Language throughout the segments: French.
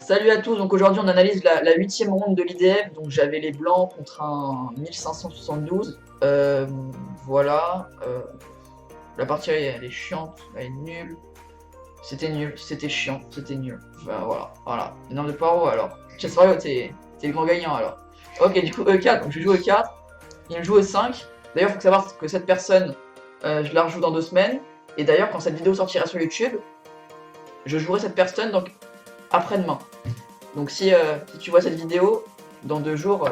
Salut à tous, donc aujourd'hui on analyse la 8e ronde de l'IDF, donc j'avais les blancs contre un 1572, voilà, la partie elle est chiante, elle est nulle, c'était chiant, c'était nul, voilà, énorme de paro alors, Chesfario t'es le grand gagnant alors. Ok du coup E4, donc je joue E4, il me joue E5, d'ailleurs faut savoir que cette personne, je la rejoue dans 2 semaines, et d'ailleurs quand cette vidéo sortira sur YouTube, je jouerai cette personne donc après-demain. Donc si tu vois cette vidéo, dans 2 jours,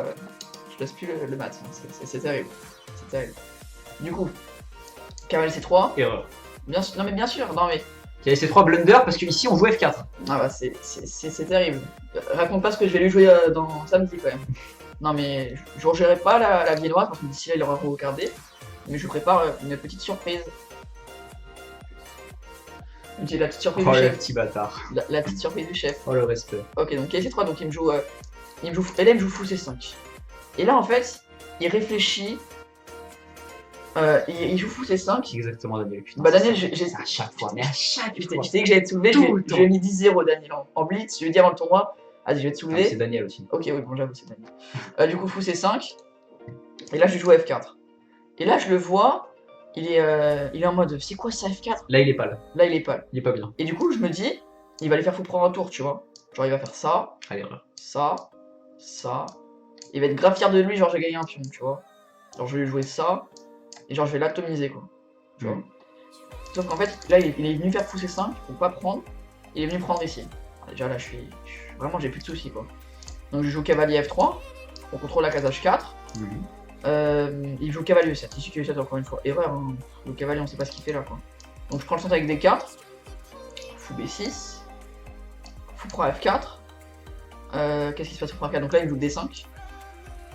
je laisse plus le mat. C'est terrible. C'est terrible. Du coup, cavalier C3. Erreur. Non mais bien sûr, non mais. Cavalier C3 blunder parce qu'ici on joue F4. Ah bah c'est terrible. Raconte pas ce que je vais lui jouer dans samedi quand même. Non mais je ne jouerai pas la viennoise parce que d'ici là il aura regardé. Mais je prépare une petite surprise. J'ai la petite surprise Oh du le chef. petit bâtard. La petite surprise du chef. Oh le respect. Ok donc cavalier C3, donc il me joue LM joue fou C5. Et là en fait, il réfléchit. Il joue fou C5. Exactement Daniel. Putain, Bah Daniel, à chaque fois, mais à chaque je fois. t'ai dit que j'allais te soulever, je lui ai mis 10-0 Daniel en blitz, je lui ai dit avant le tournoi, vas-y je vais te soulever. C'est Daniel aussi. Ok oui bon j'avoue c'est Daniel. Du coup fou C5, et là je joue F4. Et là je le vois, il est en mode c'est quoi ça F4? Là il est pas là. Là il est pas. Il est pas bien. Et du coup je me dis, il va les faire fou prendre un tour tu vois. Genre il va faire ça, Allez, ça, il va être grave fier de lui, genre j'ai gagné un pion tu vois. Genre je vais lui jouer ça, et genre je vais l'atomiser quoi. Tu vois. Sauf qu'en fait, là, il est venu faire pousser 5 pour pas prendre. Il est venu prendre ici. Déjà là, vraiment, j'ai plus de soucis quoi. Donc je joue cavalier F3. On contrôle la case H4. Il joue cavalier E7. Ici que E7 encore une fois. Erreur. Hein. Le cavalier, on sait pas ce qu'il fait là quoi. Donc je prends le centre avec D4. Fou B6. Fou prend F4. Qu'est-ce qui se passe sur F4? Donc là, il joue D5.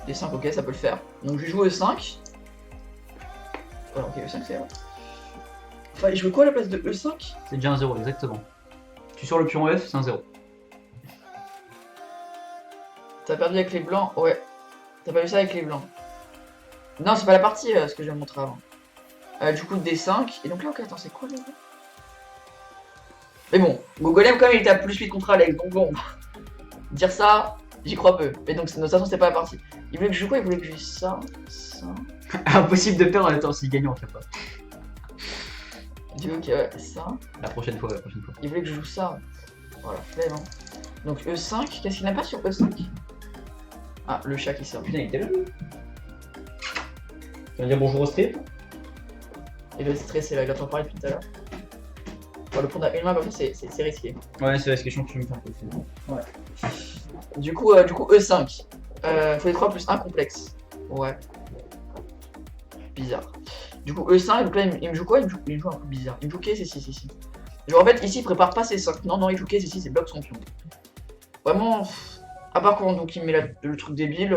D5, ok, ça peut le faire. Donc je joue E5. Voilà, ok, E5 c'est là. Enfin, je veux quoi à la place de E5? C'est déjà un 0, exactement. Tu sors le pion F, c'est un 0. T'as perdu avec les blancs? Ouais. T'as pas vu ça avec les blancs? Non, c'est pas la partie ce que je viens de montrer avant. Du coup, D5. Et donc là, ok, attends, c'est quoi le. Mais bon, Gogolem, quand même, il était à plus 8 contre Alex. Donc bon, dire ça, j'y crois peu. Mais donc, de toute façon, c'était pas la partie. Il voulait que je joue quoi? Il voulait que je joue ça, ça. Impossible de perdre en étant aussi gagnant, en fait pas. Du coup, ok, ouais, ça. La prochaine fois. Il voulait que je joue ça. Voilà, flemme. Hein. Donc E5, qu'est-ce qu'il n'a pas sur E5? Ah, le chat qui sort. Putain, il était là. Tu vas dire bonjour au strip? Il va être stressé là, il entend parler depuis tout à l'heure. Bon, le prendre à une main comme ça, c'est risqué. Ouais, c'est la question que tu me fais. Ouais. Du coup, E5. Faut les 3 plus 1 complexe. Ouais. Bizarre. Du coup, E5, donc là, il me joue quoi? Il me joue un peu bizarre. Il me joue K, c'est ici. Genre, en fait, ici, il prépare pas ses 5. Non, il joue K, c'est ici, c'est bloque son pion. Vraiment, à part quand donc, il met le truc débile,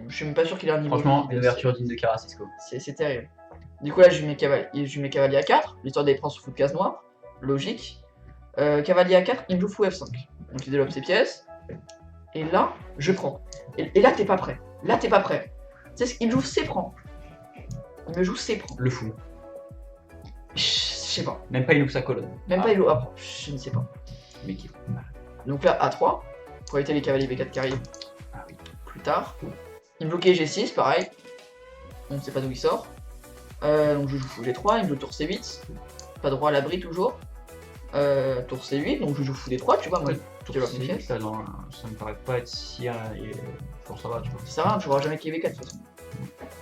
je suis même pas sûr qu'il ait un niveau. Franchement, une ouverture digne de Carrasco. C'est terrible. Du coup, là, je lui mets cavalier à 4, l'histoire d'aller prendre sous fou de case noire. Logique. Cavalier à 4, il me joue fou F5. Donc, il développe ses pièces. Et là, je prends. Et là, t'es pas prêt. Tu sais, il me joue C prend. Il me joue C prend. Le fou. Je sais pas. Même pas il ouvre sa colonne. Même pas il joue A prend. Je ne sais pas. Mais qui. Donc là, A3. Pour éviter les cavaliers B4 qui arrivent plus tard. Il me bloquait G6, pareil. On ne sait pas d'où il sort. Donc je joue fou G3, il me joue tour C8. Pas droit à l'abri toujours. Tour C8, donc je joue fou D3, tu vois. Moi, Tour C8, ça me paraît pas être si. Bon, ça va, tu vois. Ça sert à rien, tu vois jamais qu'il y ait B4 de toute façon.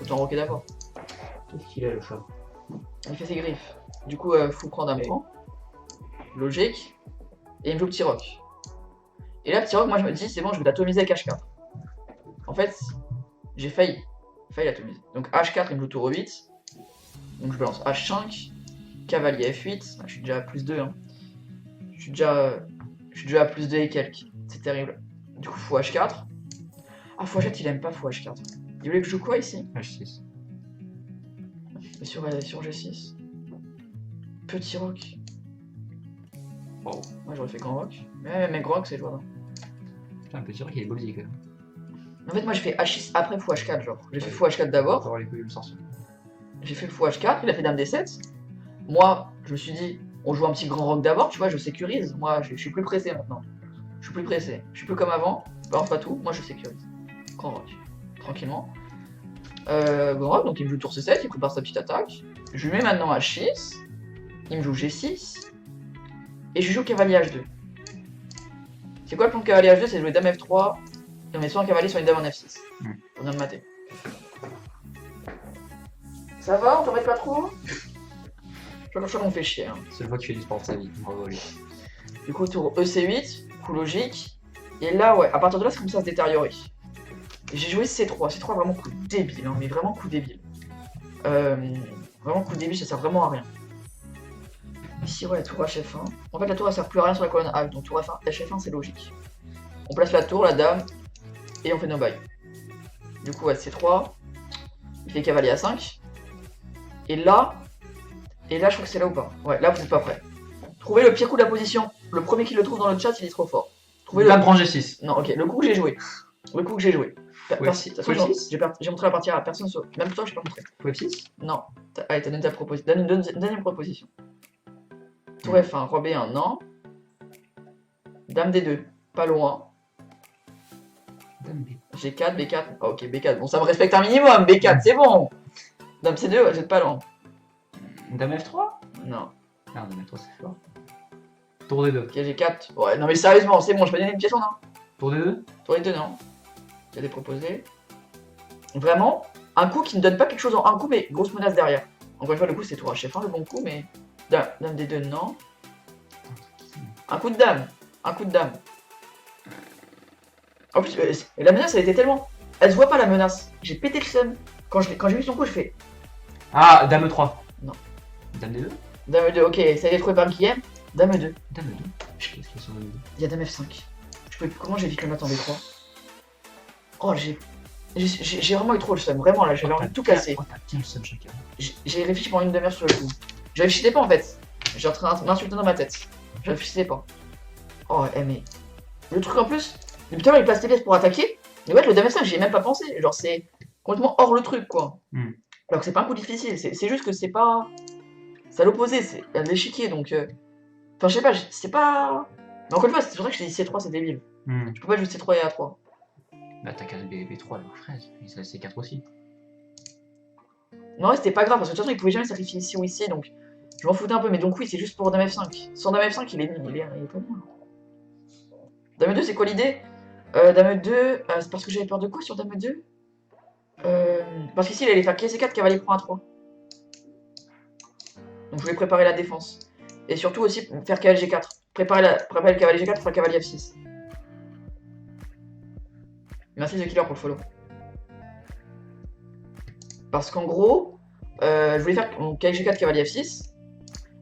Autant roquer d'abord. Qu'est-ce qu'il a le chat? Il fait ses griffes. Du coup, fou prendre un point. Logique. Et il me joue petit roc. Et là, petit roc, moi je me dis, c'est bon, je vais l'atomiser avec H4. En fait, j'ai failli l'atomiser. Donc H4, il me joue tour E8. Donc je balance H5. Cavalier F8. Ah, je suis déjà à plus 2. Hein. Je suis déjà à plus 2 et quelques. C'est terrible. Du coup, fou H4. Ah, fou H4, il aime pas fou H4. Il voulait que je joue quoi ici? H6. Sur G6. Petit roc. Wow. Moi j'aurais fait grand roc. Mais grand roc c'est jouable. Putain, petit roc il est bolé quand même. En fait, moi j'ai fait H6 après fou H4, genre. J'ai fait fou H4 d'abord. Les couilles, le sorcier. J'ai fait fou H4, il a fait dame D7. Moi, je me suis dit, On joue un petit grand roc d'abord, tu vois, je sécurise. Moi, je suis plus pressé maintenant. Je suis plus pressé. Je suis plus comme avant. Balance pas tout, moi je sécurise. Grand roc. Tranquillement. Grand roc, donc il me joue tour C7, il prépare sa petite attaque. Je lui mets maintenant H6. Il me joue G6. Et je joue cavalier H2. C'est quoi le plan de cavalier H2? C'est jouer dame F3. Et on met soit un cavalier, soit une dame en F6. Pour bien le mater. Ça va, on t'embête pas trop? Je crois qu'on fait chier. Hein. C'est le fois qu'il fait du sport de sa vie. Bravo lui. Du coup, tour EC8, coup logique. Et là, ouais, à partir de là, c'est comme ça à se détériorer. J'ai joué C3. C3, vraiment coup débile, hein, mais vraiment coup débile. Vraiment coup débile, ça sert vraiment à rien. Ici, ouais, tour HF1. En fait, la tour, elle sert plus à rien sur la colonne H, donc tour HF1, c'est logique. On place la tour, la dame, et on fait nos bails. Du coup, ouais, C3. Il fait cavalier A5. Et là, je crois que c'est là ou pas. Ouais, là, vous n'êtes pas prêt. Trouvez le pire coup de la position. Le premier qui le trouve dans le chat, il est trop fort. Trouvez Dame prend G6. Non, ok, le coup que j'ai joué. Le coup que j'ai joué. J'ai montré la partie à personne sauf. Même toi, je n'ai pas montré. Coup F6. Non. Allez, t'as donné ta proposition. Donne une deuxième proposition. Tour F1, roi B1, non. Dame D2, pas loin. Dame B. G4, B4. Ah, ok, B4. Bon, ça me respecte un minimum. B4, c'est bon. Dame C2, ouais, j'étais pas loin. Dame F3. Non. Ah, Dame F3, c'est fort. Tour D2. Ok, G4. Ouais, non, mais sérieusement, c'est bon, je peux donner une pièce en un. Tour D2. Tour D2, non. J'ai des proposés. Vraiment, un coup qui ne donne pas quelque chose en un coup, mais grosse menace derrière. Encore une fois, le coup, c'est tour HF1, le bon coup, mais. Dame D2, non. Un coup de dame. Un coup de dame. En plus, la menace, elle était tellement. Elle se voit pas la menace. J'ai pété le seum. Quand j'ai vu son coup, je fais. Ah, Dame E3. Non. Dame D2. Dame 2, ok, ça y est trouvé par qui aime. Dame 2. Dame E2. Qu'est-ce qu'il y a sur le D2? Il y a Dame F5. Comment j'évite le mat en D3? Oh, j'ai vraiment eu trop le seum. Vraiment, là, j'avais envie de tout casser. Oh, t'as bien le seum chacun. J'ai réfléchi pendant une demi-heure sur le coup. Je réfléchissais pas en fait. J'étais en train d'insulter dans ma tête. Je réfléchissais pas. Oh, mais. Le truc en plus, depuis tout à l'heure, il place tes pièces pour attaquer. Mais ouais, le Dame F5, j'y ai même pas pensé. Genre, c'est complètement hors le truc, quoi. Alors que c'est pas un coup difficile. C'est juste que c'est pas. C'est à l'opposé. C'est à l'échiquier, donc. Enfin, je sais pas, c'est pas. Mais encore une fois, c'est vrai que je t'ai dit C3, c'est débile. Je peux pas jouer C3 et A3. Bah, t'as qu'à B3, alors fraise. Et ça, C4 aussi. Non, ouais, c'était pas grave, parce que de toute façon, il pouvait jamais sacrifier ici ou ici, donc je m'en foutais un peu. Mais donc, oui, c'est juste pour Dame F5. Sans Dame F5, il est pas bien. Dame 2, c'est quoi l'idée? Dame 2, c'est parce que j'avais peur de quoi sur Dame 2? Parce qu'ici, il allait faire C4, cavalier prend A3. Donc, je voulais préparer la défense. Et surtout aussi faire cavalier G4. Préparer le cavalier G4 pour le cavalier F6. Merci The Killer pour le follow. Parce qu'en gros, je voulais faire cavalier G4, cavalier F6.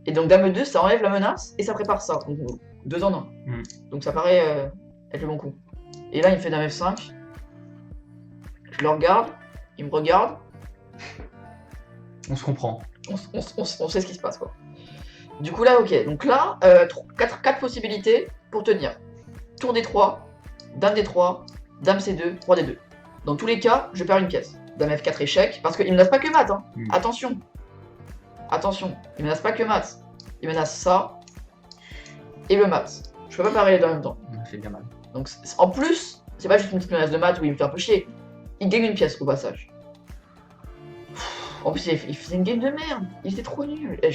Et donc Dame 2, ça enlève la menace et ça prépare ça. Donc 2 en 1. Donc ça paraît être le bon coup. Et là, il me fait Dame F5. Je le regarde. Il me regarde. On se comprend. On sait ce qui se passe, quoi. Du coup, là, ok. Donc là, 4 possibilités pour tenir. Tour D3, Dame D3, Dame C2, Roi D2. Dans tous les cas, je perds une pièce. Dame F4 échec, parce qu'il menace pas que mat, hein. Attention. Attention, il menace pas que mat. Il menace ça et le mat. Je peux pas parer les deux en même temps. Ça fait bien mal. Donc en plus, c'est pas juste une petite menace de mat où il me fait un peu chier. Il gagne une pièce au passage. En plus, il faisait une game de merde. Il était trop nul. Je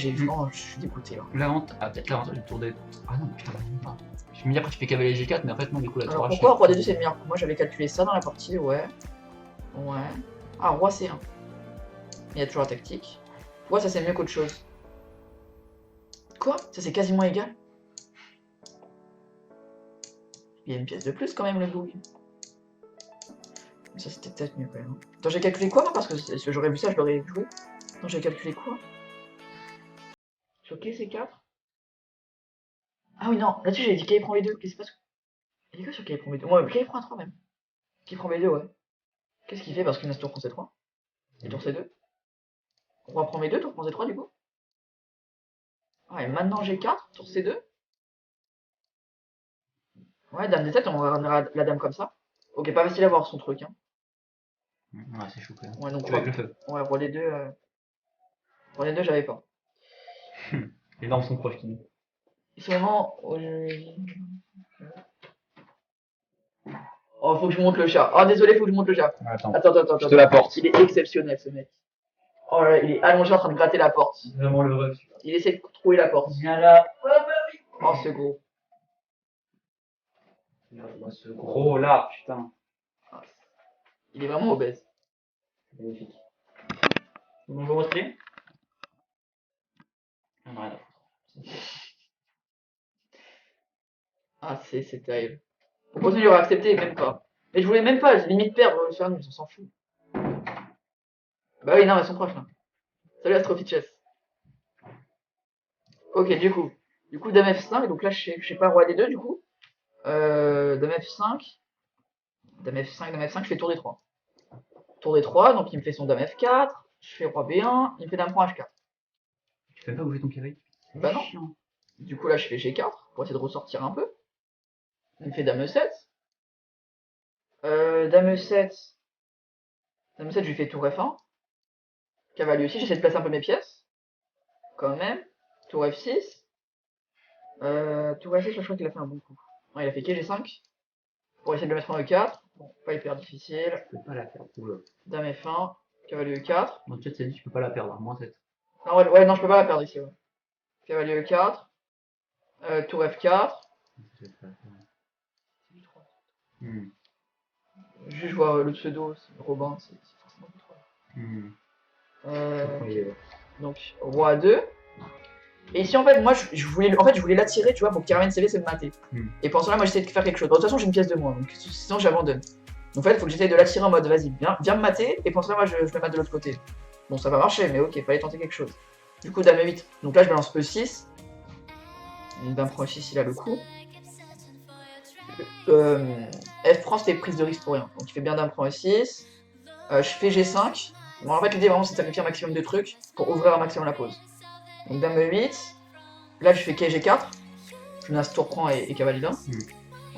suis dégoûté là. Peut-être l'avantage du tour D. Ah non, putain, pas. Je me dis après tu fais cavalier G4, mais en fait non, du coup la tour Alors H. pourquoi Roi D2 c'est le meilleur? Moi j'avais calculé ça dans la partie, ouais. Ouais. Ah, Roi C1. Il y a toujours la tactique. Ouais, ça c'est mieux qu'autre chose. Quoi? Ça c'est quasiment égal? Il y a une pièce de plus quand même le boug. Ça c'était peut-être mieux quand même. Attends, j'ai calculé quoi moi? Parce que j'aurais vu ça, je l'aurais joué. Attends, j'ai calculé quoi? Sur qui c'est 4? Ah oui, non, là-dessus j'avais dit qu'il prend les deux. Qu'est-ce qui se passe? Il y a quoi sur qui prend les deux? Ouais, qui prend un 3 même. Qui prend B2, ouais. Qu'est-ce qu'il fait parce qu'il me laisse tour prend C3? Et tour C2? On va prendre B2, tour prend C3 du coup? Ah, et maintenant G4, tour C2? Ouais, dame D7, on va ramener la dame comme ça. Ok, pas facile à voir son truc, hein. Ouais, c'est chaud quand même. Ouais, donc Avec le feu. Ouais, roi D2, j'avais pas. Et Les dents sont proches, Kimi. Ils sont vraiment... Oh, faut que je monte le chat. Oh, désolé, faut que je monte le chat. Attends, Attends. je te l'apporte. Il est exceptionnel, ce mec. Oh là, il est allongé en train de gratter la porte. Vraiment le ref. Il essaie de trouver la porte. Viens là. Oh, c'est gros. Regarde-moi ce gros là, putain. Il est vraiment obèse. Magnifique. Bonjour Austrie. On a rien à foutre. Ah, c'est terrible. Pour continuer, il aurait accepté, même pas. Mais je voulais même pas, j'ai limite perdre le faire nul, on s'en fout. Bah oui, non, elles sont proches là. Salut Astrofichess. Ok, du coup, Dame F5, donc là je sais pas roi D2 du coup. Dame F5. Dame F5, je fais tour D3. Tour D3, donc il me fait son Dame F4, je fais roi B1, il me fait Dame prend H4. Tu fais pas bouger ton carré? Bah non. Chiant. Du coup là je fais G4 pour essayer de ressortir un peu. Il me fait Dame E7. Dame E7. Dame E7, je lui fais tour F1. Cavalier aussi, j'essaie de placer un peu mes pièces. Quand même. Tour F6. Tour F6, je crois qu'il a fait un bon coup. Non, il a fait G5. Pour essayer de le mettre en E4. Bon, pas hyper difficile. Je peux pas la perdre. Oula. Dame F1. Cavalier E4. Non, tu t'as dit tu peux pas la perdre, moins 7. Non, ouais, non, je peux pas la perdre ici. Ouais. Cavalier E4. Tour F4. Hmm. Juste, je vois le pseudo, c'est Robin, c'est forcément plus trop. Hmm. Donc, roi 2. Et ici, en fait, moi, je voulais l'attirer, tu vois, pour qu'il ramène ses c'est me mater. Et pour cela, moi, j'essaie de faire quelque chose. De toute façon, j'ai une pièce de moins, donc sinon, j'abandonne. Donc, en fait, il faut que j'essaye de l'attirer en mode, vas-y, viens me mater, et pour cela, moi, je me mate de l'autre côté. Bon, ça va marcher, mais ok, fallait tenter quelque chose. Du coup, Dame 8. Donc là, je balance E6. Dame prend E6, il a le coup. F prend, c'était prise de risque pour rien. Donc, il fait bien Dame prend E6. Je fais G5. Bon, en fait, l'idée, vraiment, c'est de sacrifier un maximum de trucs pour ouvrir un maximum la pose. Donc Dame E8, là je fais G4, je menace tour prend et cavalier 1.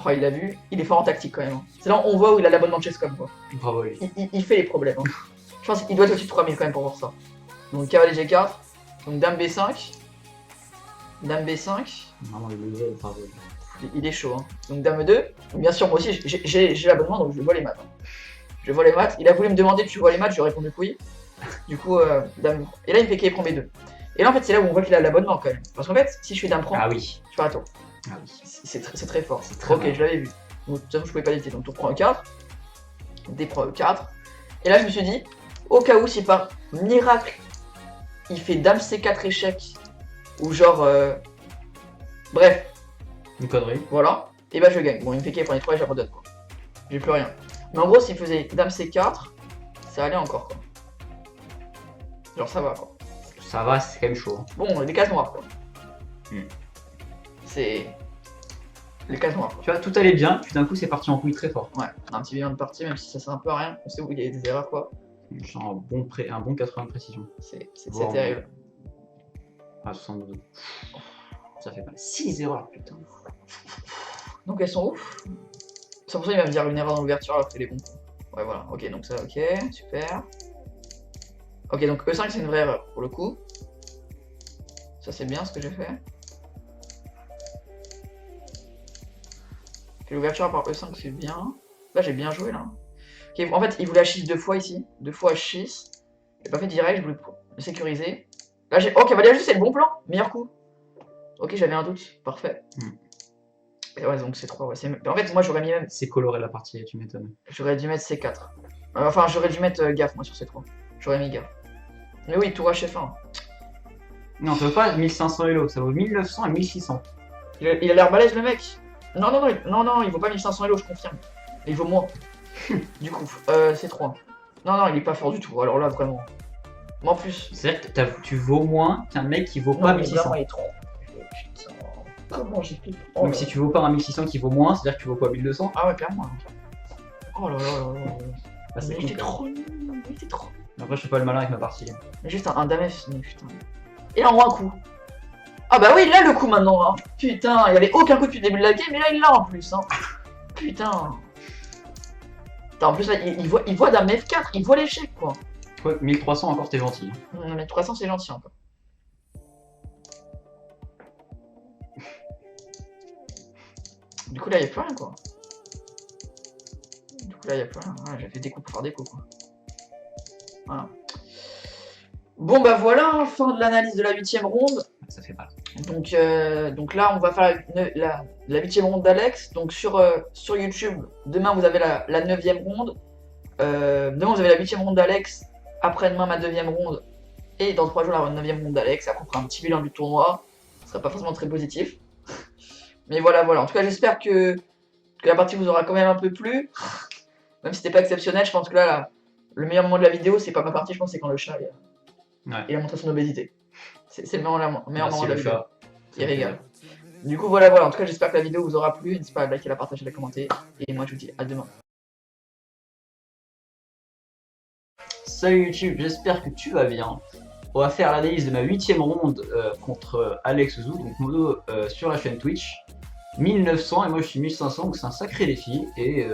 Oh, il l'a vu, il est fort en tactique quand même. C'est là où on voit où il a l'abonnement de Chesscom quoi. Bravo lui. Il fait les problèmes. Hein. Je pense qu'il doit être au-dessus de 3000 quand même pour voir ça. Donc cavalier G4, donc Dame B5, Dame B5. Vraiment le level, bravo. Il est chaud. Hein. Donc Dame 2, donc, bien sûr moi aussi j'ai l'abonnement donc je vois les maths. Hein. Je vois les maths, il a voulu me demander tu vois les maths, je lui ai répondu que oui. Du coup, Dame... Et là il me fait qu'il prend B2. Et là en fait c'est là où on voit qu'il a l'abonnement quand même. Parce qu'en fait si je fais Dame prend, ah oui, je fais un tour. Ah oui. C'est très fort. Très ok, bien. je l'avais vu. Donc de toute façon je pouvais pas l'éviter. Donc tour prend E4, D prend E4. Et là je me suis dit, au cas où si par miracle il fait Dame C4 échec, ou genre... Bref, Une connerie. voilà, et bah je gagne. Bon il me fait qu'il prend les 3 et j'abandonne quoi. J'ai plus rien. Mais en gros s'il faisait Dame C4, ça allait encore quoi. Genre ça va quoi. Ça va, c'est quand même chaud. Hein. Bon, des cases noires quoi. C'est... Les cases noires quoi. Tu vois, tout allait bien, puis d'un coup c'est parti en couille très fort. Ouais, un petit bilan de partie, même si ça sert un peu à rien, on sait où il y a des erreurs quoi. Genre un bon 80 de précision. C'est Wow. terrible. Ah, 72. Ça fait mal. 6 erreurs, putain. Donc elles sont ouf. C'est pour ça qu'il va me dire une erreur dans l'ouverture alors qu'il est bon. Ouais voilà, ok donc ça ok, super. Ok donc E5 c'est une vraie erreur pour le coup. Ça c'est bien ce que j'ai fait. L'ouverture par E5 c'est bien. Là j'ai bien joué là. Ok, en fait il voulait H6 deux fois ici. Deux fois H6. J'ai pas fait direct, je voulais le sécuriser. Là j'ai... Oh cavalier H2 c'est le bon plan. Meilleur coup. Ok j'avais un doute, parfait. Et ouais donc c'est 3 ouais. En fait moi j'aurais mis même... C'est coloré la partie, tu m'étonnes. J'aurais dû mettre C4. Enfin j'aurais dû mettre gaffe moi sur C3. J'aurais mis gaffe. Mais oui, tour H1. Non, ça vaut pas 1500 Elo, ça vaut 1900 et 1600. Il a l'air balèze le mec. Non, il vaut pas 1500 Elo, je confirme. Il vaut moins. Du coup, c'est 3. Non, il est pas fort du tout. Alors là, vraiment. Mais en plus. C'est-à-dire que tu vaux moins qu'un mec qui vaut Non, pas mais 1600. vraiment, il est trop. Putain. Comment j'ai fait Donc si tu vaux pas un 1600 qui vaut moins, c'est-à-dire que tu vaux quoi 1200? Ah ouais, clairement. Oh là là là là. Ah, c'est Mais il était cool, trop nul. Il était trop. Après, je fais pas le malin avec ma partie. Mais juste un Dame F, putain. Et là, en un coup. Ah bah oui, il a le coup maintenant. Hein. Putain, il y avait aucun coup depuis le début de la game, mais là, il l'a en plus. Hein. Putain. En plus, là, il voit Dame F4, il voit l'échec, quoi. Ouais, 1300 encore, t'es gentil. Non, mais 300, c'est gentil encore. Du coup, là, il n'y a plus rien, quoi. Du coup, là, il n'y a plus rien. Ouais, j'ai fait des coups pour faire des coups, quoi. Voilà. Bon, bah voilà, hein, fin de l'analyse de la 8ème ronde. Ça fait mal. Donc là, on va faire la 8ème ronde d'Alex. Donc sur YouTube, demain, vous avez la 9ème ronde. Demain, vous avez la 8ème ronde d'Alex. Après-demain, ma 9ème ronde. Et dans 3 jours, la 9ème ronde d'Alex. Après, on fera un petit bilan du tournoi. Ce sera pas forcément très positif. Mais voilà. En tout cas, j'espère que la partie vous aura quand même un peu plu. Même si c'était pas exceptionnel, je pense que là, le meilleur moment de la vidéo, c'est pas ma partie, je pense, c'est quand le chat il a montré son obésité. C'est le meilleur moment de la vidéo. Il régale. Du coup, voilà. En tout cas, j'espère que la vidéo vous aura plu. N'hésitez pas à liker, la partager, la commenter. Et moi, je vous dis à demain. Salut YouTube, j'espère que tu vas bien. On va faire l'analyse de ma 8ème ronde contre Alex Zou, donc modo sur la chaîne Twitch. 1900 et moi je suis 1500, donc c'est un sacré défi. Et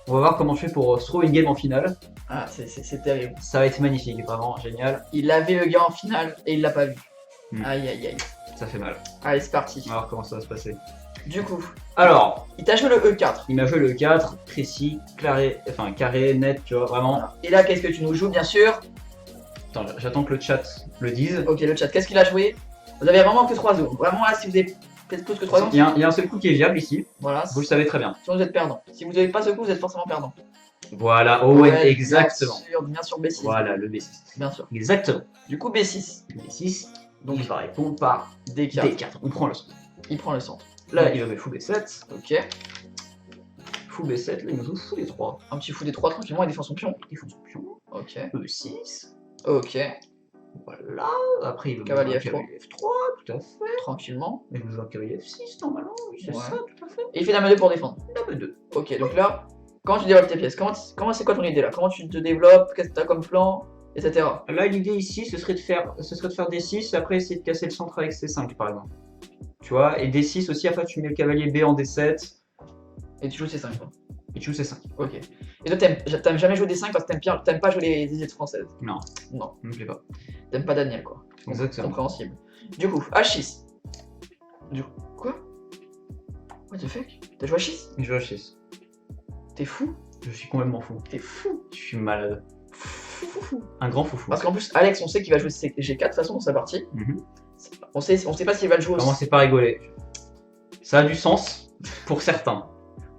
on va voir comment je fais pour se trouver une game en finale. Ah, c'est terrible. Ça va être magnifique, vraiment génial. Il avait le gars en finale et il l'a pas vu. Aïe aïe aïe. Ça fait mal. Allez, c'est parti. On va voir comment ça va se passer. Du coup, alors, il t'a joué le E4. Il m'a joué le 4, précis, carré, net, tu vois, vraiment. Voilà. Et là, qu'est-ce que tu nous joues, bien sûr? Attends, j'attends que le chat le dise. Ok, le chat, qu'est-ce qu'il a joué? Vous avez vraiment que 3 zones. Vraiment, là, si vous avez peut-être plus que 3 zones. Il y a un seul coup qui est viable ici. Voilà. Vous le savez très bien. Sinon, vous êtes perdant. Si vous n'avez pas ce coup, vous êtes forcément perdant. Voilà, ouais, exactement. Bien sûr, B6. Voilà, le B6. Bien sûr. Exactement. Du coup, B6. B6, donc il va répondre par D4. D4. On prend le centre. Il prend le centre. Là, il va mettre fou B7. Ok. Fou B7, là, il nous joue fou D3. Un petit fou D3 tranquillement, il défend son pion. Il défend son pion. Ok. E6. Ok. Voilà. Après, il veut Cavalier F3. F3, tout à fait. Tranquillement. Il veut jouer un cavalier F6, normalement. Oui, c'est ça, tout à fait. Et il fait dame 2 pour défendre. Dame 2. Ok, donc là, comment tu développes tes pièces? Comment c'est quoi ton idée là? Comment tu te développes? Qu'est-ce que tu as comme plan? Etc. Là, l'idée ici, ce serait de faire D6, après essayer de casser le centre avec C5, par exemple. Tu vois, et D6 aussi, après tu mets le cavalier B en D7. Et tu joues C5 quoi. Et tu joues C5. Ok. Et toi, t'aimes jamais jouer D5 parce que t'aimes pas jouer les élites françaises? Non. Non. Ne me plaît pas. T'aimes pas Daniel quoi. Exactement. Compréhensible. Du coup, H6. Du coup, quoi? What the fuck? T'as joué H6? Je joue H6. T'es fou? Je suis complètement fou. T'es fou? Je suis malade. Fou. Un grand foufou. Parce qu'en plus, Alex, on sait qu'il va jouer G4 de toute façon dans sa partie. On sait pas s'il va le jouer aussi. Commencez pas à rigoler. Ça a du sens pour certains.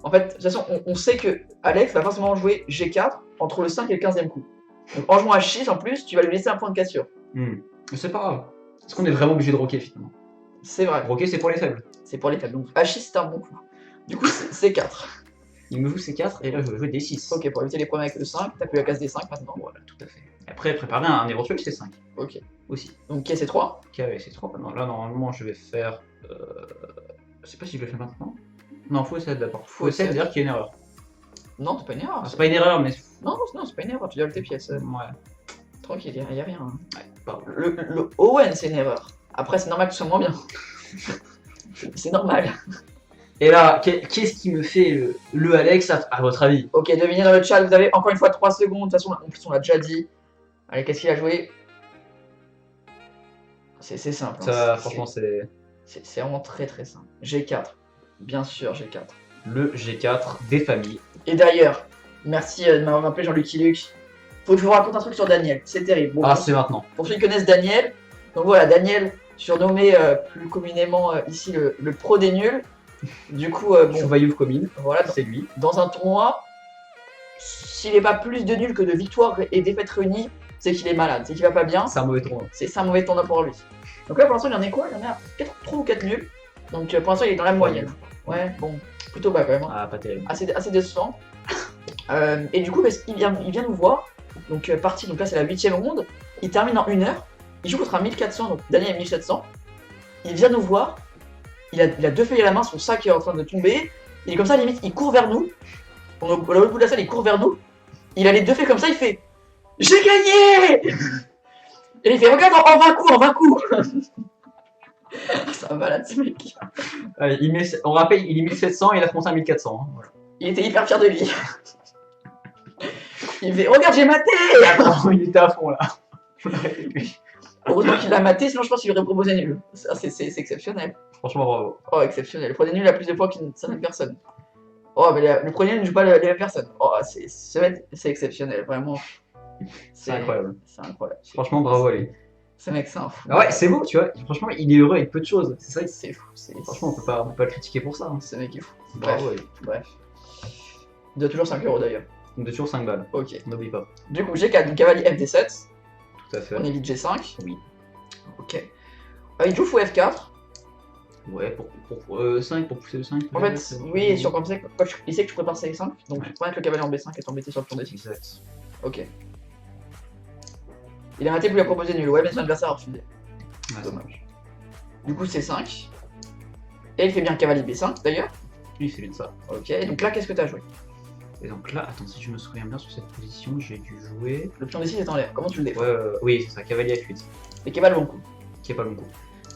En fait, de toute façon, on sait que Alex va forcément jouer G4 entre le 5 et le 15e coup. Donc en jouant H6 en plus, tu vas lui laisser un point de cassure. Mais c'est pas grave. Est-ce qu'on est vraiment obligé de roquer finalement? C'est vrai. Roquer, c'est pour les faibles. C'est pour les faibles. Donc H6, c'est un bon coup. Du coup, c'est C4. Il me joue C4 et là je vais jouer D6. Ok, pour éviter les problèmes avec le 5, t'as plus la case D5 maintenant. Voilà, tout à fait. Après, préparer un éventuel C5. Ok. Aussi. Donc C3. Ok, avec C3. Non, là, normalement, je vais faire. Je sais pas si je le fais maintenant. Non, faux E7 d'abord. Faux E7, c'est-à-dire qu'il y a une erreur. Non, c'est pas une erreur. Ah, c'est pas une erreur, mais. Non, c'est pas une erreur, tu développes tes pièces. Ouais. Tranquille, y a rien. Ouais, pardon. Le ON, c'est une erreur. Après, c'est normal que tu sois moins bien. C'est normal. Et là, qu'est-ce qui me fait le Alex, à votre avis? Ok, devinez dans le chat, vous avez encore une fois 3 secondes. De toute façon, en plus, on l'a déjà dit. Allez, qu'est-ce qu'il a joué? C'est simple. Ça, franchement, c'est. C'est vraiment très simple. G4. Bien sûr, G4. Le G4 des familles. Et d'ailleurs, merci de m'avoir rappelé Jean-Luc Luc. Faut que je vous raconte un truc sur Daniel. C'est terrible. Bon, Ah, c'est maintenant. Pour ceux qui connaissent Daniel, donc voilà, Daniel, surnommé plus communément ici le pro des nuls. Du coup, bon, Chouvaillouf commune. Voilà, c'est lui. Dans un tournoi, s'il n'est pas plus de nuls que de victoires et défaites réunies, c'est qu'il est malade, c'est qu'il va pas bien. C'est un mauvais tournoi. C'est un mauvais tournoi pour lui. Donc là, pour l'instant, il y en a quoi? Il y en a 3 ou 4 nuls. Donc pour l'instant, il est dans la moyenne. Ouais, bon, plutôt bas quand même. Ah, pas terrible. Assez décevant. Et du coup, il vient nous voir. Donc parti, donc là c'est la 8ème ronde. Il termine en 1 heure. Il joue contre un 1400, donc Daniel est 1700. Il vient nous voir. Il a 2 feuilles à la main, son sac est en train de tomber. Il est comme ça, limite, il court vers nous. Au l'autre bout de la salle, il court vers nous. Il a les 2 feuilles comme ça, il fait j'ai gagné. Et il fait regarde en 20 coups. C'est un malade ce mec. On rappelle, il est 1700 et il a commencé à 1400. Hein, voilà. Il était hyper fier de lui. Il fait regarde, j'ai maté. Il était à fond là. Heureusement qu'il l'a maté, sinon je pense qu'il aurait proposé nul. Ça, c'est exceptionnel. Franchement, bravo. Oh, exceptionnel. Prenez nul à plus de points qu'une certaine personne. Oh, mais le premier ne joue pas les mêmes personnes. Oh, c'est exceptionnel, vraiment. C'est incroyable. C'est incroyable. Franchement, bravo à lui. Ce mec, c'est un fou. Ah ouais, c'est beau, tu vois. Franchement, il est heureux avec peu de choses. C'est ça, C'est fou. franchement, on peut pas le critiquer pour ça. Hein. Ce mec est fou. Bravo à lui. Bref. Il doit toujours 5 € d'ailleurs. Donc de toujours 5 balles. Ok. N'oublie pas. Du coup, G4, donc cavalier FD7. Tout à fait. On évite G5. Oui. Ok. Il joue fou F4. Ouais, pour 5, pour pousser le 5. En fait, oui, et sur comme ça, quand il sait que tu prépares C5, donc Ouais. tu prends avec le cavalier en B5 et t'embêter sur le pion D6. Exact. Ok. Il a maté pour lui a proposé nul. Ouais, mais son adversaire a refusé. Ouais, Dommage. Du coup, C5. Et il fait bien cavalier B5 d'ailleurs. lui, c'est bien ça. Ok, donc là, qu'est-ce que t'as joué? Et donc là, attends, si je me souviens bien sur cette position, j'ai dû jouer. Le pion D6 est en l'air. Comment tu le défends? Oui, c'est ça, cavalier F8. Et qui est pas le bon coup. Qui est pas le bon coup.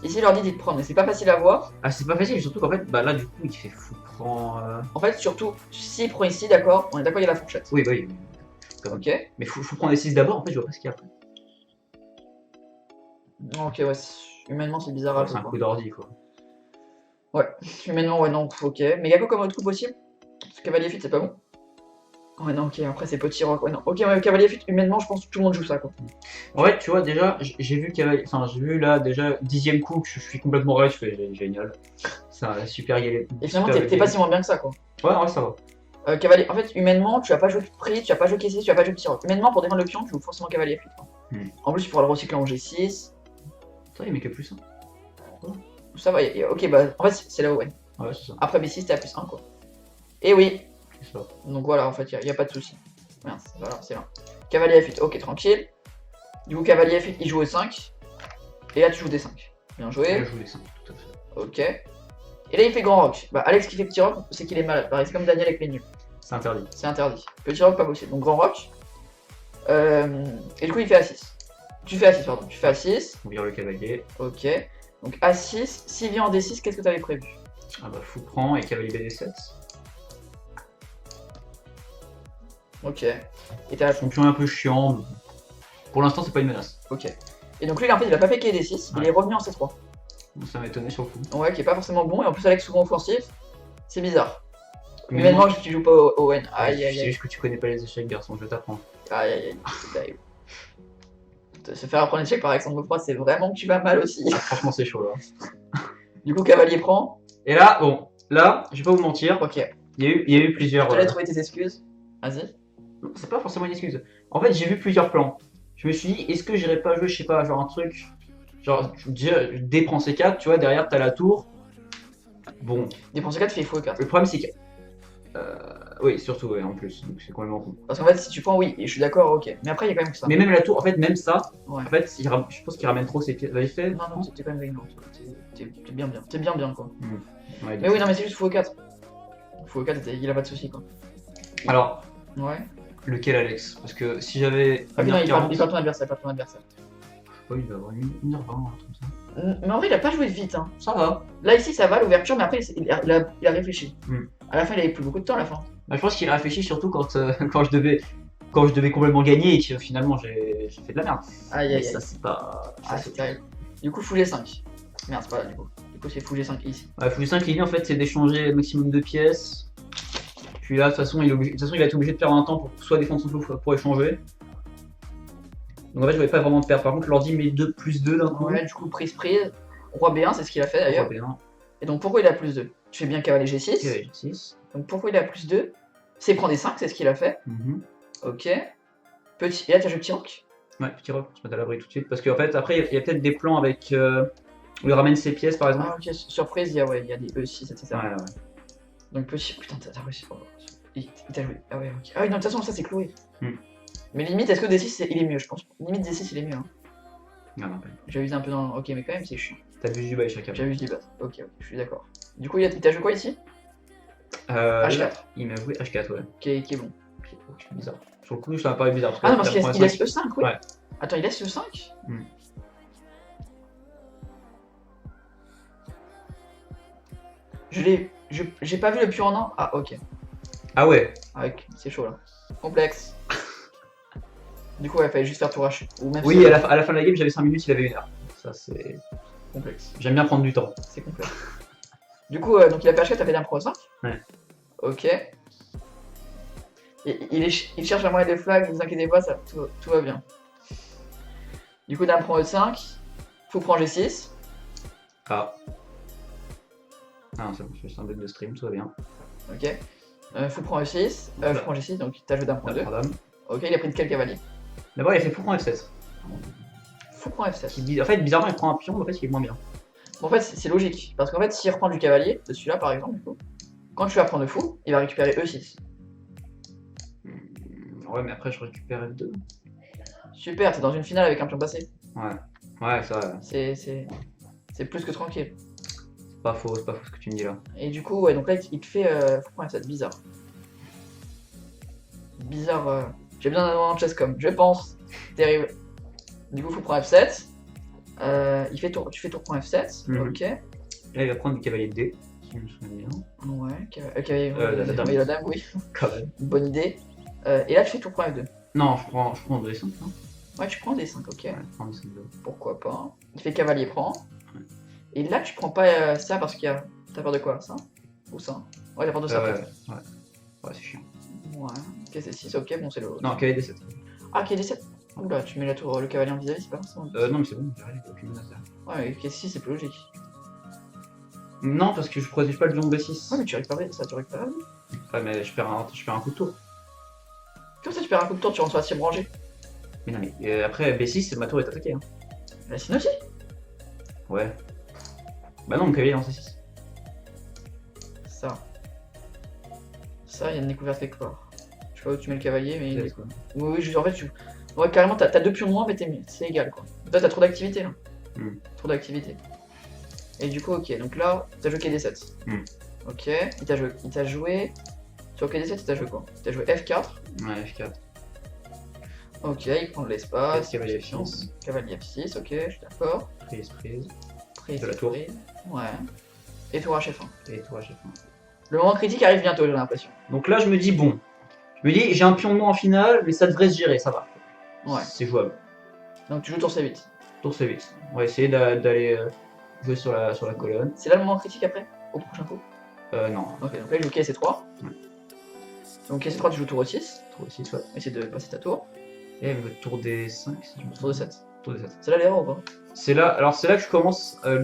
Ici, il leur dit de prendre, mais c'est pas facile à voir. Ah, c'est pas facile, surtout qu'en fait, bah là, du coup, il fait fou prend. En fait, surtout, s'il prend ici, d'accord, on est d'accord, il y a la fourchette. Oui, bah oui. Quand même. Ok. Mais faut prendre les 6 d'abord, en fait, je vois pas ce qu'il y a après. Ok, ouais, humainement, c'est bizarre à C'est jouer, un quoi. coup d'ordi, quoi. Humainement, ouais, non, ok. Mais y'a quoi comme autre coup possible? Parce que cavalier fuite, c'est pas bon. Ouais, non, ok, après c'est petit rock, ouais, non. Ok, ouais, cavalier fuite, humainement, je pense que tout le monde joue ça, quoi. Ouais, tu vois, déjà, j'ai vu cavalier. Enfin, j'ai vu là, déjà, 10ème coup, que je suis complètement raide, je fais génial. C'est un super galère. Et finalement, t'es pas si moins bien que ça, quoi. Ouais, ça va. Cavalier, en fait, humainement, tu as pas joué de prix, tu as pas joué caissier, tu as pas joué petit rock. Humainement, pour défendre le pion, tu joues forcément cavalier fuite, quoi. En plus, tu pourras le recycler en G6. Ça, il met que plus 1. Ça va, ok, bah, en fait, c'est là où, ouais. Ouais, c'est ça. Après B6, t'es à plus 1, quoi. Et oui, C'est ça. donc voilà, en fait, y a pas de souci. Merde, voilà, c'est là. Cavalier F8, ok, tranquille. Du coup, cavalier F8, il joue au 5. Et là, tu joues des 5. Bien joué. Je joue les 5, tout à fait. Ok. Et là, il fait grand rock. Bah, Alex qui fait petit rock, c'est qu'il est malade. Pareil, c'est comme Daniel avec les nuls. C'est interdit. C'est interdit. Petit rock, pas possible. Donc, grand rock. Et du coup, il fait A6. Tu fais A6, pardon. Tu fais A6. On vire le cavalier. Ok. Donc, A6. S'il vient en D6, qu'est-ce que tu avais prévu? Ah bah, fou prend et cavalier BD7. Ok. Et t'as. Son pion est un peu chiant. Mais pour l'instant, c'est pas une menace. Ok. Et donc, lui, en fait, il a pas fait D6. Il Ouais. est revenu en C3. Donc, ça m'étonnait sur le coup. Ouais, qui est pas forcément bon. Et en plus, Alex souvent offensif. C'est bizarre. Humainement, tu joues pas au N. Aïe, aïe, C'est aïe. juste que tu connais pas les échecs, garçon, je t'apprends. Aïe, aïe, aïe. C'est terrible. Se faire apprendre l'échec par Alexandre Geoffroy, c'est vraiment que tu vas mal aussi. Ah, franchement, c'est chaud là. Du coup, cavalier prend. Et là, bon, là, je vais pas vous mentir, Ok. il y a eu Je plusieurs. te laisse trouver tes excuses. Vas-y. Non, c'est pas forcément une excuse. En fait, j'ai vu plusieurs plans. Je me suis dit, est-ce que j'irais pas jouer, je sais pas, genre un truc. Genre, D prend C4, tu vois, derrière t'as la tour. Bon, Dépenser 4, fais fou 4. le problème c'est que. Oui, surtout, ouais, en plus, donc c'est complètement con. Parce qu'en fait, si tu prends, oui, et je suis d'accord, ok. Mais après, il y a quand même que ça. Mais même la tour, en fait, même ça, Ouais. en fait, je pense qu'il ramène trop ses pièces. Vas-y, fais. Non, non, t'es quand même gagnant. T'es bien bien. T'es bien bien, quoi. Ouais, Mais oui, non, mais c'est juste fou 4. Fou 4, il a pas de soucis, quoi. Alors, Ouais. lequel Alex? Parce que si j'avais. Ah, oui, non, il parle 1h40, ton adversaire, pas ton adversaire. ouais, il va avoir 1h20, un truc comme ça. Mais en vrai, il a pas joué vite, hein. Ça va. Là, ici, ça va, l'ouverture, mais après, il a réfléchi. Hmm. À la fin, il avait plus beaucoup de temps, à la fin. Bah, je pense qu'il a réfléchi surtout quand, quand je devais complètement gagner et que finalement j'ai fait de la merde. Aïe, Et aïe, ça aïe. c'est pas. Ah, c'est terrible. Du coup, fou G5. Merde, c'est pas là, du coup. Du coup, c'est fou G5 ici. Ouais, fou 5 l'idée en fait c'est d'échanger le maximum de pièces. Puis là de toute façon il va être obligé de perdre un temps pour soit défendre son fou pour échanger. Donc en fait je vais pas vraiment perdre. Par contre l'ordi met 2 plus 2 d'un coup. Ouais, du coup, prise. Roi B1, c'est ce qu'il a fait d'ailleurs. Bien. Et donc, pourquoi il a plus 2? Tu fais bien cavalier G6. Ok, 6. Donc, pourquoi il a plus 2? C'est prendre des 5, c'est ce qu'il a fait. Mhm. Ok. Petit. Et là, tu as joué petit rock. Ouais, petit rock, on se met à l'abri tout de suite. Parce qu'en fait après il y a peut-être des plans avec où il ramène ses pièces par exemple. Ah, ok, surprise, il y a des E6, etc. Ouais, ouais. Donc, petit. Putain, t'as réussi. Oh, il t'a joué. Ah, ouais, ok. Ah, oui, non, de toute façon, ça, c'est cloué. Hmm. Mais limite, est-ce que D6, il est mieux, je pense. Limite, D6, il est mieux. Hein. Non, non, pas. J'ai visé un peu dans. Ok, mais quand même, c'est chiant. T'as vu du bail chacun. J'ai vu du bat. Ok, je suis d'accord. Du coup, il t'a joué quoi ici? Là, H4, il m'a joué H4, ouais. qui est bon. C'est bizarre. Sur le coup, ça m'a paru bizarre. Ah non, parce que qu'il la laisse première E5, oui. Ouais. Attends, il laisse E5 Hmm. J'ai pas vu le pion en un. Ah, ok. Ah ouais. C'est chaud là. Complexe. Du coup, il fallait juste faire tour H. Ou même Oui, si- à la fin de la game, j'avais 5 minutes, il avait 1 heure. Ça, c'est. complexe. J'aime bien prendre du temps. C'est complexe. Du coup, donc il a PH4, t'as fait d'un pro 5. Ouais. Ok. Il cherche un moyen de flag, ne vous inquiétez pas, tout va bien. Du coup, d'un pro E5, faut prendre G6. Ah. Ah, c'est bon, je fais un bug de stream, tout va bien. Ok. Fou prend E6. Je prends G6, donc t'as joué d'un point 2. Dame. Ok, il a pris de quel cavalier? D'abord, il a fait fou prend F7. Fou prend F7. En fait, bizarrement, il prend un pion, mais en fait, il est moins bien. Bon, en fait, c'est logique. Parce qu'en fait, s'il reprend du cavalier, de celui-là par exemple, du coup, quand tu vas prendre le fou, il va récupérer E6. Ouais, mais après, je récupère F2. Super, t'es dans une finale avec un pion passé. Ouais. Ouais, ça, C'est plus que tranquille. c'est pas faux ce que tu me dis là. Et du coup, ouais, donc là, il te fait fou prend F7. Bizarre. Bizarre. J'ai besoin d'un moment de chess-com, je pense. Terrible. Du coup, fou prend F7. Tu fais tour prend F7. Mhm. Ok. Là, il va prendre du cavalier D, si je me souviens bien. Ouais, la dame. oui, la dame, oui. Quand même. Bonne idée. Et là, tu fais tour prend F2. Non, je prends 2 5 non. Ouais, tu prends des 5, ok. Ouais, je prends 2 5 2. Pourquoi pas. Il fait cavalier prend. Ouais. Et là, tu prends pas ça parce qu'il y a. T'as peur de quoi? Ça? Ou ça? Ouais, t'as peur de ça. Ouais, peut-être. ouais. Ouais, c'est chiant. Ouais. Ok, c'est 6, ok, bon, c'est le. Non, cavalier D7. Ah, ok, D7. Oula, tu mets la tour, le cavalier en vis-à-vis, c'est pas forcément. Non, mais c'est bon, j'arrive, aucune menace là. Ouais, mais ok, 6, c'est plus logique. Non, parce que je protège pas le lion B6. Ouais, mais tu récupères ça, tu récupères. Ouais, mais je perds un coup de tour. Comme ça, tu perds un coup de tour, tu rentres sur la cible rangée. Mais non, mais après, B6, ma tour est attaquée. Hein. La signe aussi. Ouais. Bah non, mon cavalier est en C6. Ça. Ça, il y a une découverte quelque part. Je sais pas où tu mets le cavalier, mais il y a une découverte. Oui, en fait, ouais, carrément, t'as 2 pions de moins, mais c'est égal, quoi. Toi, t'as trop d'activité, là. Trop d'activité. Et du coup, ok, donc là, t'as joué KD7. Ok, il t'a joué... Sur KD7, il t'a joué quoi? Il t'a joué F4. Ouais, F4. Ok, il prend de l'espace. Cavalier F6. Cavalier F6, ok, je suis d'accord. Prise. Prise, De la tour. prise. Ouais. Et tour H1. Et toi, F1. Le moment critique arrive bientôt, j'ai l'impression. Donc là, je me dis, bon. Je me dis, j'ai un pion de moins en finale, mais ça devrait se gérer, ça va. Ouais. C'est jouable. Donc tu joues tour C8. Tour C8. On va essayer d'aller jouer sur la colonne. C'est là le moment critique après? Au prochain coup? Non. Ok, donc là il joue KC3. Ouais. Donc KC3 tu joues tour E6. Tour C6, ouais. Essaye de passer ta tour. Et tour D5, si je me Tour trompe. D7. Tour D7. C'est là l'erreur ou pas? C'est là, alors c'est là que je commence à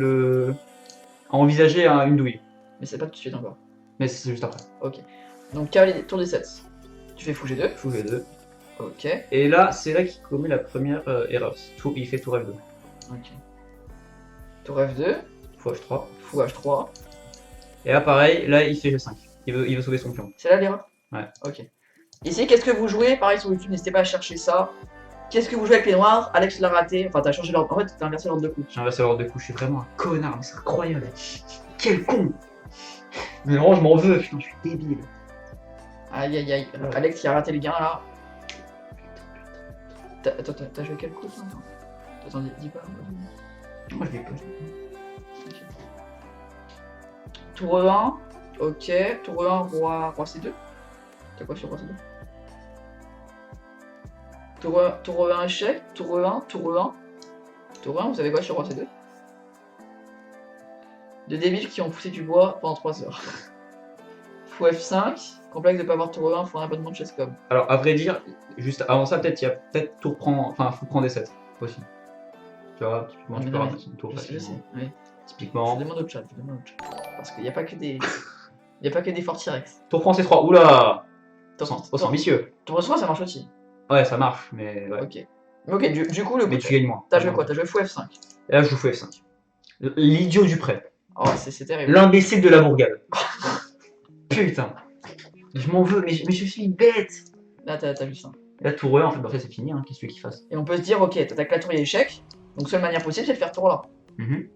envisager une douille. Mais c'est pas tout de suite encore. Mais c'est juste après. Ok. Donc cavalier tour D7. Tu fais fou G2. Fou G2. Ok. Et là, c'est là qu'il commet la première erreur. Il fait tour F2. Ok. Tour F2. Fou H3. Fou H3. Et là, pareil, là, il fait G5. Il veut sauver son pion. C'est là l'erreur? Ouais. Ok. Ici, qu'est-ce que vous jouez? Pareil sur YouTube, n'hésitez pas à chercher ça. Qu'est-ce que vous jouez avec les noirs? Alex l'a raté. Enfin, t'as changé l'ordre. En fait, t'as inversé l'ordre de coups. J'ai inversé l'ordre de coups, je suis vraiment un connard, mais c'est incroyable. Quel con. Mais vraiment, je m'en veux, putain, je suis débile. Aïe aïe aïe. Alex, il a raté le gain là. Attends, t'as joué quel coup ça? Attends, dis pas. Moi, je l'ai pas. Tour E1. Ok. Tour E1, roi C2. T'as quoi sur roi C2? Tour E1 échec. Tour E1. Tour E1. Tour E1, vous savez quoi sur roi C2? De débiles qui ont poussé du bois pendant 3 heures. Fou F5. Complexe de pas avoir tour E1, faut un abonnement de chesscom. Alors, à vrai dire, juste avant ça, peut-être il y a peut-être tour prend, enfin, faut prendre des 7 aussi. Tu vois, typiquement, tu peux rater son tour Je sais, facilement. oui. Typiquement. Je demande au chat, Parce qu'il n'y a pas que des. Il n'y a pas que des Fortirex. Tour prend C3, oula. Tour C'est ambitieux. Tour E3, ça marche aussi. Ouais, ça marche, mais ouais. Ok. Mais ok, du coup, le Mais tu gagnes moins. T'as joué quoi? T'as joué fou F5. Et là, je joue fou F5. L'idiot du prêt. Oh, c'est terrible. L'imbécile de la bourgade. Putain. Je m'en veux, mais je suis bête. Là, t'as vu ça. Là, tour E, en fait, bah, c'est fini, hein, qu'est-ce que tu veux qu'il fasse? Et on peut se dire, ok, t'attaques la tour, il y a échec. Donc, seule manière possible, c'est de faire tour là.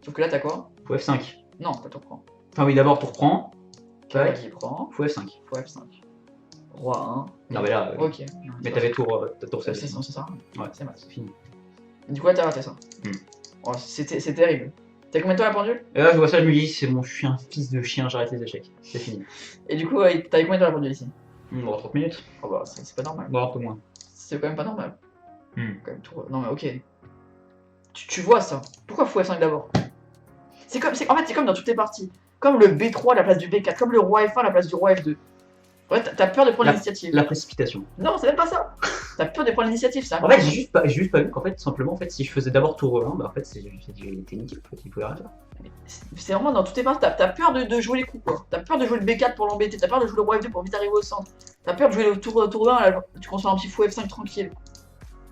Sauf que là, t'as quoi? Fou F5. Non, pas tour prend. Enfin, oui, d'abord, tour prend. Cavalier prend. Fou F5. Fou F5. Roi 1. Non, mais là. Ok. Mais t'avais tour 7. C'est ça. Ouais, C'est mal. c'est fini. Du coup, là, t'as raté ça. Oh, c'est terrible. T'as combien de temps la pendule? Et là, je vois ça, je me dis, c'est mon chien, fils de chien, j'arrête les échecs. C'est fini. Et du coup, t'avais combien de temps la pendule ici? Bon, 30 minutes. Oh bah, c'est pas normal. Bon, un peu moins. C'est quand même pas normal. Quand même, non mais ok. Tu vois ça. Pourquoi fou F5 d'abord? En fait, c'est comme dans toutes les parties. Comme le B3 à la place du B4, comme le roi F1 à la place du roi F2. Ouais, t'as peur de prendre l'initiative. La précipitation. Non, c'est même pas ça. T'as peur de prendre l'initiative, ça. En fait, j'ai juste pas vu qu'en fait, simplement, en fait, si je faisais d'abord tour 1, bah en fait, j'ai été nickel, en fait, il pouvait rien faire. C'est vraiment dans toutes les parties. T'as peur de jouer les coups, quoi. T'as peur de jouer le B4 pour l'embêter. T'as peur de jouer le roi F2 pour vite arriver au centre. T'as peur de jouer le tour 1, là, tu construis un petit fou F5 tranquille.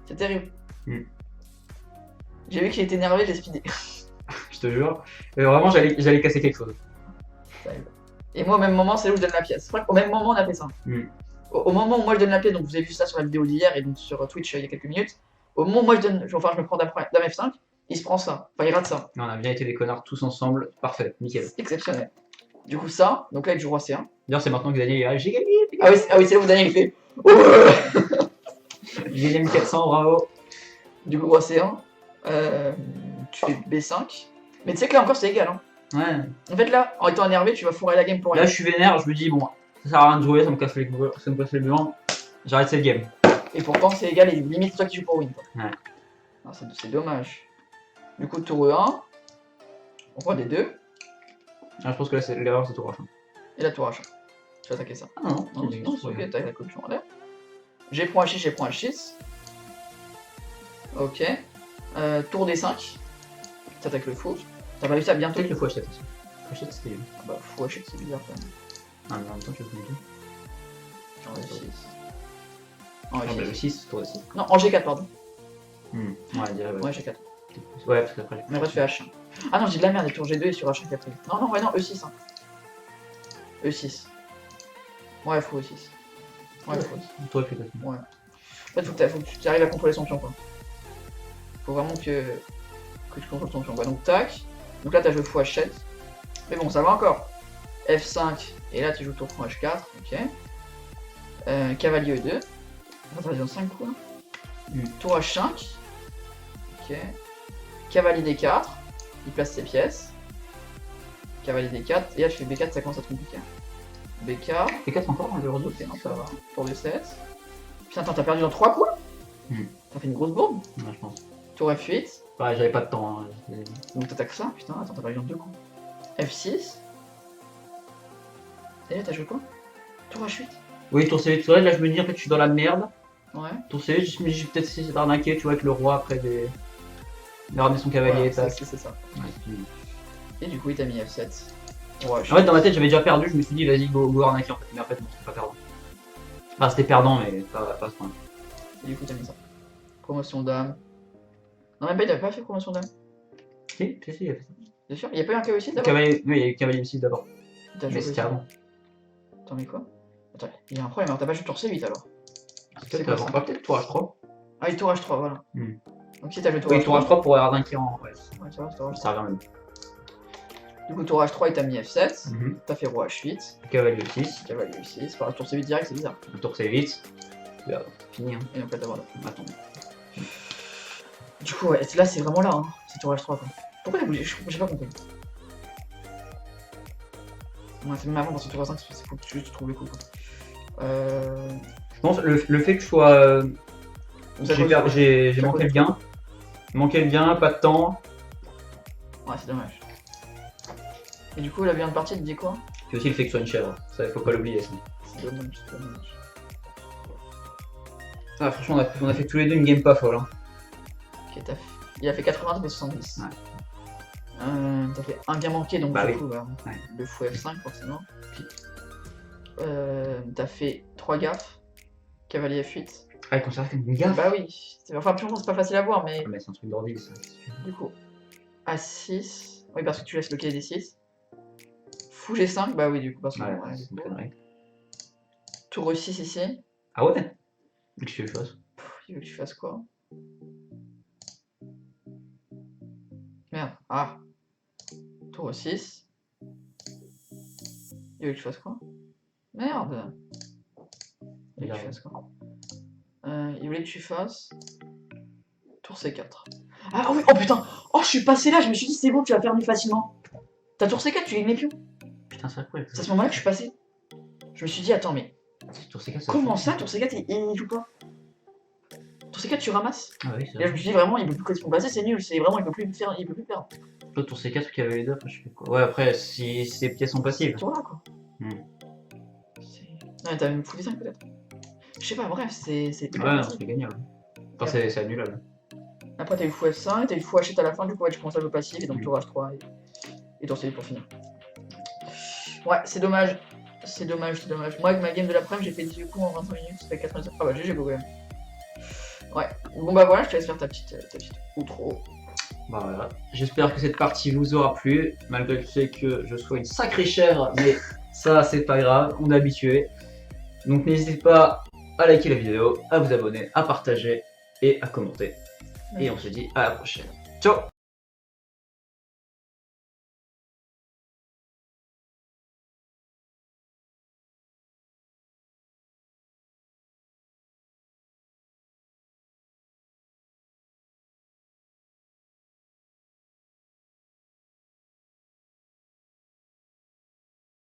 C'est terrible. J'ai vu qu'il était énervé, j'ai speedé. Je te jure. Mais vraiment, j'allais casser quelque chose. Et moi, au même moment, c'est là où je donne la pièce. Au même moment, on a fait ça. Au moment où moi je donne la pièce, donc vous avez vu ça sur la vidéo d'hier et donc sur Twitch il y a quelques minutes. Au moment où moi je me prends dame F5, il se prend ça. Enfin, il rate ça. On a bien été des connards tous ensemble. Parfait, nickel. Exceptionnel. Du coup, ça, donc là, il joue roi C1. D'ailleurs, c'est maintenant que Daniel est j'ai gagné. Ah oui, c'est là où Daniel il fait. J'ai gagné 400, bravo. Du coup, roi C1. Tu fais B5. Mais tu sais que là encore, c'est égal. Hein. Ouais. En fait, là, en étant énervé, tu vas fourrer la game pour rien. Là, je suis vénère, je me dis, bon, ça sert à rien de jouer, ça me casse les blancs. J'arrête cette game. Et pourtant, c'est égal, et limite, c'est toi qui joues pour win. Quoi. Ouais. C'est dommage. Du coup, tour E1. On prend des deux. Ah, je pense que là, l'erreur, c'est tour H1. Et la tour H1. Tu vas attaquer ça. Ah non, non, c'est ok, t'as la corruption en l'air. J'ai point H6, j'ai point H6. Ok. Tour D5. T'attaques le fou. T'as réussi à bien peut-être le fou H7 aussi. H7 c'était bien. Ah bah, fou H7 c'est bizarre quand même. Ah, mais en même temps, tu veux plus En H6. En H6. E6, tour D6. Non, en G4, pardon. Ouais, dirais, ouais. Ouais, G4. Ouais, parce qu'après. Mais après, tu fais H1. Ah non, j'ai de la merde, et tour G2 et sur H5 après. Non, ouais, non, E6. Hein. E6. Ouais, fou E6. Ouais, fou E6. Toi, plus ouais. En fait, faut que tu arrives à contrôler son pion, quoi. Faut vraiment que tu contrôles ton pion, quoi. Donc, tac. Donc là, t'as joué fou H7. Mais bon, ça va encore. F5, et là, tu joues tour prend H4, ok. Cavalier E2. Ça va dans 5 coups. Tour H5. Ok. Cavalier D4. Il place ses pièces. Cavalier D4. Et là, tu fais B4, ça commence à te compliquer. B4. B4 encore, on le Ok, non, ça va. Tour D7. Putain, attends, t'as perdu dans 3 coups là. T'as fait une grosse bourbe. Ouais, je pense. Tour F8. Ouais, j'avais pas de temps. Hein. Donc t'attaques ça. Putain, attends, t'as perdu dans 2 coups. F6. Et là, t'as joué quoi? Tour H8. Oui, tour C8, là, je me dis en fait, je suis dans la merde. Ouais. Tour C8, je me dis, je vais peut-être essayer d'arnaquer, tu vois, avec le roi après des. De ramener son cavalier, voilà, c'est ça. Ouais, et du coup, il t'a mis F7. Ouais, en fait, dans ma tête, j'avais déjà perdu, je me suis dit, vas-y, go arnaquer en fait. Mais en fait, non, c'était pas perdant. Enfin, c'était perdant, mais pas à ce point. Et du coup, t'as mis ça. Promotion dame. Non, même pas, il avait pas fait promotion dame. Si, il a fait ça. Bien sûr, il y a pas eu un cavalier 6 d'abord. Cavalier, oui, il y a eu cavalier 6 d'abord. Mais c'était avant. Attends, mais quoi? Attends, il y a un problème, alors t'as pas joué tour C8 alors. C'est peut-être avant, peut-être tour H3. Ah, il tour H3, voilà. Donc si t'as joué tour oui, H3. tour H3 pour arnaquer en. Ouais, ça va, tour H3. Ça revient même. Du coup, tour H3, il t'a mis F7. T'as fait roi H8. Cavalier 6. Cavalier 6. Par tour C8 direct, c'est bizarre. Tour C8. C'est fini. Hein. Et après, t'as voilà. Attends. Du coup, ouais, là, c'est vraiment là, hein. C'est tour H3 quoi. Pourquoi il a bougé? J'ai pas compris. Ouais, c'est même avant dans ce tour H5, il faut que tu trouves le coup. Quoi. Je pense le fait que je sois. J'ai manqué le gain. Manqué le gain, pas de temps. Ouais, c'est dommage. Et du coup, la viande de partie, il dit quoi? C'est aussi le fait que ce soit une chèvre. Ça, il faut pas l'oublier. C'est dommage, c'est dommage. Ah, franchement, on a fait tous les deux une game pas folle. Hein. Ok, il a fait 80, t'as fait 70. Ouais. T'as fait un bien manqué, donc bah du oui. coup, le fou F5 forcément. T'as fait 3 gaffes. Cavalier F8. Ah, il considère comme une gaffe. Bah oui. Enfin, purement, c'est pas facile à voir, mais. Ah, mais c'est un truc d'ordi, ça. Du coup, A6. Oui, parce que tu laisses le cavalier D6. Fou G5, bah oui, du coup, parce que. Ouais, c'est une connerie. Tour E6 ici. Ah ouais? Qu'est-ce que tu veux que je fasse? Il veut que tu fasses quoi? Merde. Ah. Tour E6. Il veut que tu fasses quoi? Merde. Il veut que tu fasses quoi? Il voulait que tu fasses. Tour C4. Ah oui, oh putain! Oh, je suis passé là, je me suis dit c'est bon, tu vas fermer facilement. T'as tour C4, tu gagnes les pions. Putain, c'est vrai. C'est à ce moment-là que je suis passé. Je me suis dit, attends, mais. Tour C4, comment ça, tour C4, il joue pas? Tour C4 tu ramasses. Ah oui, c'est Et là je me suis dit vraiment il peut plus correspondre passer, c'est nul, c'est vraiment il peut plus perdre. Toi, tour C4 qui avait les deux, après je sais pas quoi. Ouais, après, si ces pièces sont passives. Tour là quoi. Hmm. Non mais t'as même fou 5 peut-être. Je sais pas, bref, c'est. Ouais, non, c'est gagnable. Enfin, c'est annulable. Après t'as eu fou F5 et t'as eu fou H7 à la fin, du coup ouais, tu commences à jouer passif et donc tour H3 et tour C8 pour finir. Ouais, c'est dommage. C'est dommage. Moi avec ma game de l'après-midi j'ai fait 18 coups en 25 minutes, ça fait 87. Ah bah GG beau quand même. Ouais, bon bah voilà, je te laisse faire ta petite outro. Bah voilà. J'espère que cette partie vous aura plu, malgré le fait que je sois une sacrée chère, mais ça c'est pas grave, on est habitué. Donc n'hésitez pas à liker la vidéo, à vous abonner, à partager et à commenter. Et on se dit à la prochaine. Ciao!